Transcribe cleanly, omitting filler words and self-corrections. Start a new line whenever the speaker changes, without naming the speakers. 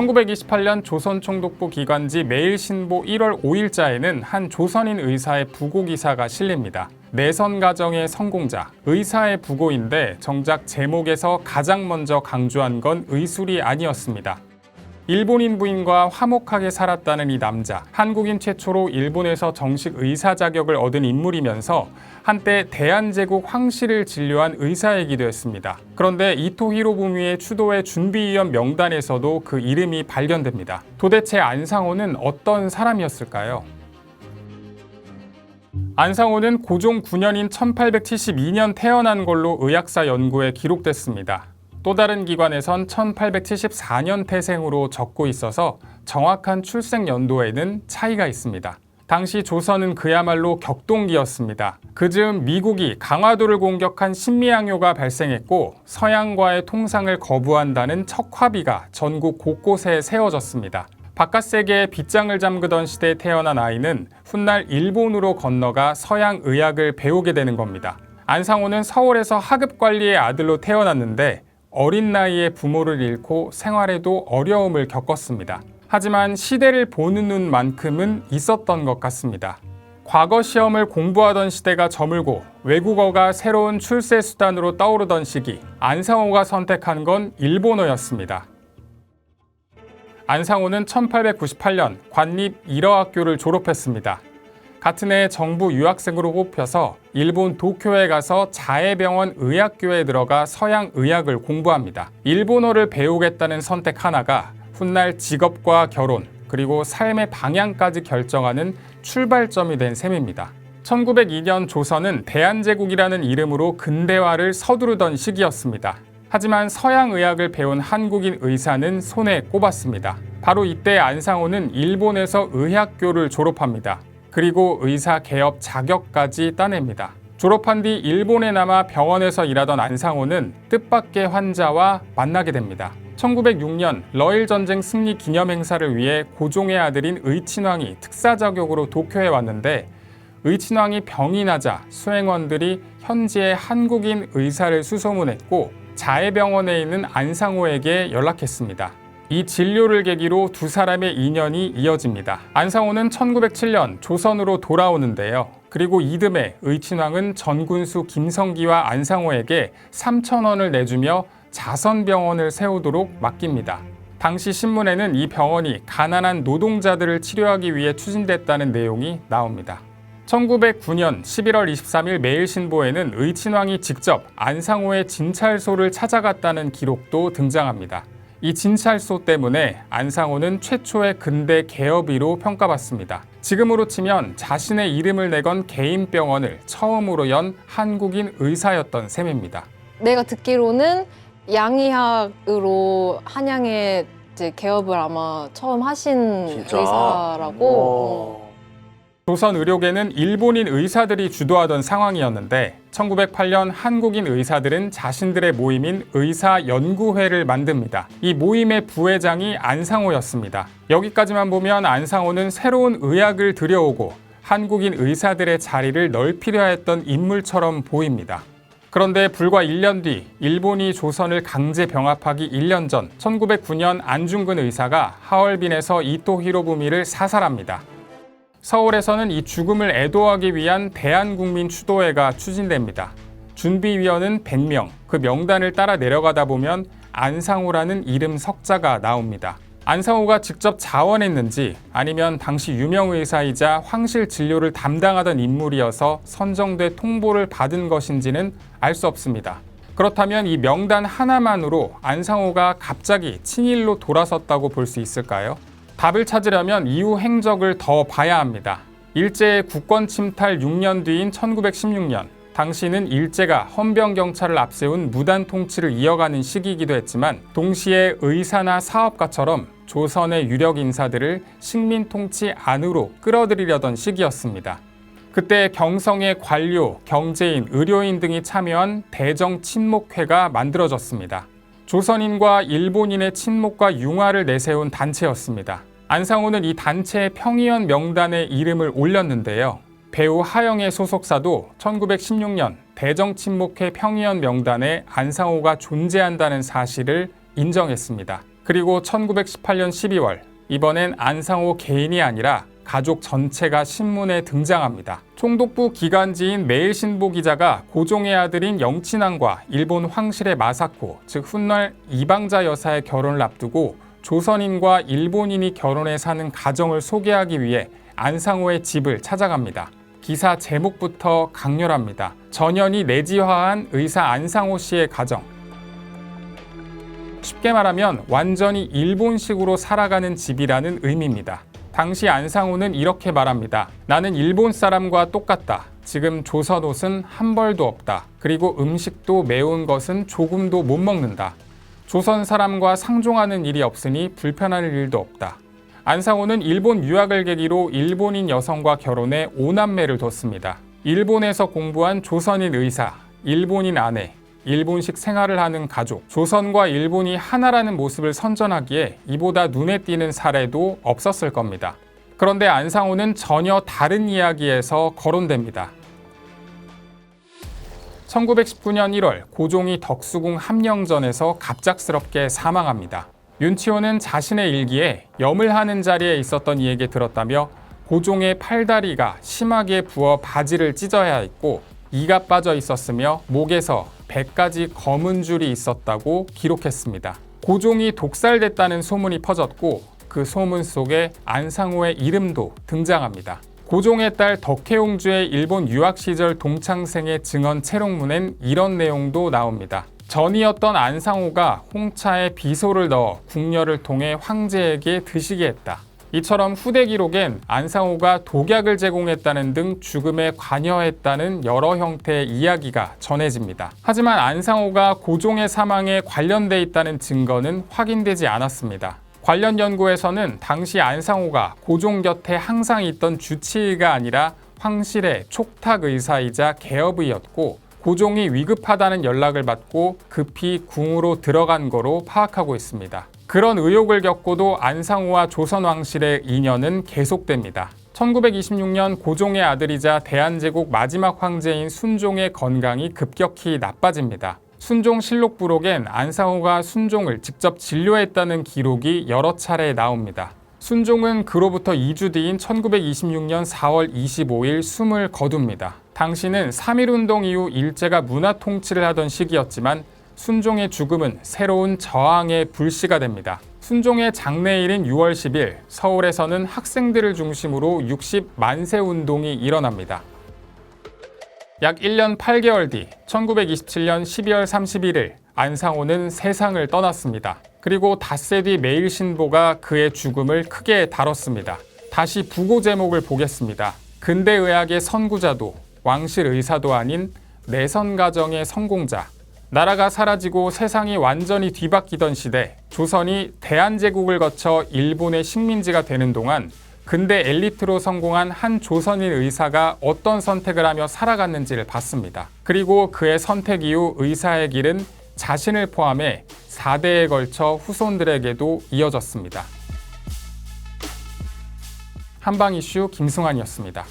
1928년 조선총독부 기관지 매일신보 1월 5일자에는 한 조선인 의사의 부고 기사가 실립니다. 내선 가정의 성공자, 의사의 부고인데 정작 제목에서 가장 먼저 강조한 건 의술이 아니었습니다. 일본인 부인과 화목하게 살았다는 이 남자, 한국인 최초로 일본에서 정식 의사 자격을 얻은 인물이면서 한때 대한제국 황실을 진료한 의사이기도 했습니다. 그런데 이토 히로부미의 추도의 준비위원 명단에서도 그 이름이 발견됩니다. 도대체 안상호는 어떤 사람이었을까요? 안상호는 고종 9년인 1872년 태어난 걸로 의학사 연구에 기록됐습니다. 또 다른 기관에선 1874년 태생으로 적고 있어서 정확한 출생 연도에는 차이가 있습니다. 당시 조선은 그야말로 격동기였습니다. 그즈음 미국이 강화도를 공격한 신미양요가 발생했고 서양과의 통상을 거부한다는 척화비가 전국 곳곳에 세워졌습니다. 바깥 세계에 빗장을 잠그던 시대에 태어난 아이는 훗날 일본으로 건너가 서양 의학을 배우게 되는 겁니다. 안상호는 서울에서 하급관리의 아들로 태어났는데 어린 나이에 부모를 잃고 생활에도 어려움을 겪었습니다. 하지만 시대를 보는 눈만큼은 있었던 것 같습니다. 과거 시험을 공부하던 시대가 저물고 외국어가 새로운 출세 수단으로 떠오르던 시기, 안상호가 선택한 건 일본어였습니다. 안상호는 1898년 관립 일어학교를 졸업했습니다. 같은 해 정부 유학생으로 뽑혀서 일본 도쿄에 가서 자해병원 의학교에 들어가 서양 의학을 공부합니다. 일본어를 배우겠다는 선택 하나가 훗날 직업과 결혼, 그리고 삶의 방향까지 결정하는 출발점이 된 셈입니다. 1902년 조선은 대한제국이라는 이름으로 근대화를 서두르던 시기였습니다. 하지만 서양 의학을 배운 한국인 의사는 손에 꼽았습니다. 바로 이때 안상호는 일본에서 의학교를 졸업합니다. 그리고 의사 개업 자격까지 따냅니다. 졸업한 뒤 일본에 남아 병원에서 일하던 안상호는 뜻밖의 환자와 만나게 됩니다. 1906년 러일 전쟁 승리 기념 행사를 위해 고종의 아들인 의친왕이 특사 자격으로 도쿄에 왔는데 의친왕이 병이 나자 수행원들이 현지의 한국인 의사를 수소문했고 자해병원에 있는 안상호에게 연락했습니다. 이 진료를 계기로 두 사람의 인연이 이어집니다. 안상호는 1907년 조선으로 돌아오는데요. 그리고 이듬해 의친왕은 전군수 김성기와 안상호에게 3,000원을 내주며 자선병원을 세우도록 맡깁니다. 당시 신문에는 이 병원이 가난한 노동자들을 치료하기 위해 추진됐다는 내용이 나옵니다. 1909년 11월 23일 매일신보에는 의친왕이 직접 안상호의 진찰소를 찾아갔다는 기록도 등장합니다. 이 진찰소 때문에 안상호는 최초의 근대 개업의로 평가받습니다. 지금으로 치면 자신의 이름을 내건 개인 병원을 처음으로 연 한국인 의사였던 셈입니다.
내가 듣기로는 양의학으로 한양에 이제 개업을 아마 처음 하신
진짜?
의사라고.
조선 의료계는 일본인 의사들이 주도하던 상황이었는데 1908년 한국인 의사들은 자신들의 모임인 의사연구회를 만듭니다. 이 모임의 부회장이 안상호였습니다. 여기까지만 보면 안상호는 새로운 의학을 들여오고 한국인 의사들의 자리를 넓히려 했던 인물처럼 보입니다. 그런데 불과 1년 뒤 일본이 조선을 강제 병합하기 1년 전 1909년 안중근 의사가 하얼빈에서 이토 히로부미를 사살합니다. 서울에서는 이 죽음을 애도하기 위한 대한국민 추도회가 추진됩니다. 준비위원은 100명, 그 명단을 따라 내려가다 보면 안상호라는 이름 석자가 나옵니다. 안상호가 직접 자원했는지 아니면 당시 유명 의사이자 황실 진료를 담당하던 인물이어서 선정돼 통보를 받은 것인지는 알 수 없습니다. 그렇다면 이 명단 하나만으로 안상호가 갑자기 친일로 돌아섰다고 볼 수 있을까요? 답을 찾으려면 이후 행적을 더 봐야 합니다. 일제의 국권 침탈 6년 뒤인 1916년, 당시는 일제가 헌병경찰을 앞세운 무단 통치를 이어가는 시기이기도 했지만 동시에 의사나 사업가처럼 조선의 유력 인사들을 식민 통치 안으로 끌어들이려던 시기였습니다. 그때 경성의 관료, 경제인, 의료인 등이 참여한 대정친목회가 만들어졌습니다. 조선인과 일본인의 친목과 융화를 내세운 단체였습니다. 안상호는 이 단체의 평의원 명단에 이름을 올렸는데요. 배우 하영의 소속사도 1916년 대정친목회 평의원 명단에 안상호가 존재한다는 사실을 인정했습니다. 그리고 1918년 12월, 이번엔 안상호 개인이 아니라 가족 전체가 신문에 등장합니다. 총독부 기관지인 매일신보 기자가 고종의 아들인 영친왕과 일본 황실의 마사코, 즉 훗날 이방자 여사의 결혼을 앞두고 조선인과 일본인이 결혼해 사는 가정을 소개하기 위해 안상호의 집을 찾아갑니다. 기사 제목부터 강렬합니다. 전현이 내지화한 의사 안상호 씨의 가정. 쉽게 말하면 완전히 일본식으로 살아가는 집이라는 의미입니다. 당시 안상호는 이렇게 말합니다. 나는 일본 사람과 똑같다. 지금 조선 옷은 한 벌도 없다. 그리고 음식도 매운 것은 조금도 못 먹는다. 조선 사람과 상종하는 일이 없으니 불편할 일도 없다. 안상호는 일본 유학을 계기로 일본인 여성과 결혼해 5남매를 뒀습니다. 일본에서 공부한 조선인 의사, 일본인 아내, 일본식 생활을 하는 가족, 조선과 일본이 하나라는 모습을 선전하기에 이보다 눈에 띄는 사례도 없었을 겁니다. 그런데 안상호는 전혀 다른 이야기에서 거론됩니다. 1919년 1월 고종이 덕수궁 함령전에서 갑작스럽게 사망합니다. 윤치호는 자신의 일기에 염을 하는 자리에 있었던 이에게 들었다며 고종의 팔다리가 심하게 부어 바지를 찢어야 했고 이가 빠져 있었으며 목에서 100가지 검은 줄이 있었다고 기록했습니다. 고종이 독살됐다는 소문이 퍼졌고 그 소문 속에 안상호의 이름도 등장합니다. 고종의 딸 덕혜옹주의 일본 유학 시절 동창생의 증언 채록문엔 이런 내용도 나옵니다. 전이었던 안상호가 홍차에 비소를 넣어 궁녀를 통해 황제에게 드시게 했다. 이처럼 후대 기록엔 안상호가 독약을 제공했다는 등 죽음에 관여했다는 여러 형태의 이야기가 전해집니다. 하지만 안상호가 고종의 사망에 관련돼 있다는 증거는 확인되지 않았습니다. 관련 연구에서는 당시 안상호가 고종 곁에 항상 있던 주치의가 아니라 황실의 촉탁 의사이자 개업의였고 고종이 위급하다는 연락을 받고 급히 궁으로 들어간 거로 파악하고 있습니다. 그런 의혹을 겪고도 안상호와 조선 왕실의 인연은 계속됩니다. 1926년 고종의 아들이자 대한제국 마지막 황제인 순종의 건강이 급격히 나빠집니다. 순종실록 부록엔 안상호가 순종을 직접 진료했다는 기록이 여러 차례 나옵니다. 순종은 그로부터 2주 뒤인 1926년 4월 25일 숨을 거둡니다. 당시는 3.1운동 이후 일제가 문화 통치를 하던 시기였지만 순종의 죽음은 새로운 저항의 불씨가 됩니다. 순종의 장례일인 6월 10일 서울에서는 학생들을 중심으로 60만세 운동이 일어납니다. 약 1년 8개월 뒤 1927년 12월 31일 안상호는 세상을 떠났습니다. 그리고 닷새 뒤 매일신보가 그의 죽음을 크게 다뤘습니다. 다시 부고 제목을 보겠습니다. 근대의학의 선구자도 왕실 의사도 아닌 내선가정의 성공자. 나라가 사라지고 세상이 완전히 뒤바뀌던 시대, 조선이 대한제국을 거쳐 일본의 식민지가 되는 동안 근대 엘리트로 성공한 한 조선인 의사가 어떤 선택을 하며 살아갔는지를 봤습니다. 그리고 그의 선택 이후 의사의 길은 자신을 포함해 4대에 걸쳐 후손들에게도 이어졌습니다. 한방 이슈 김승환이었습니다.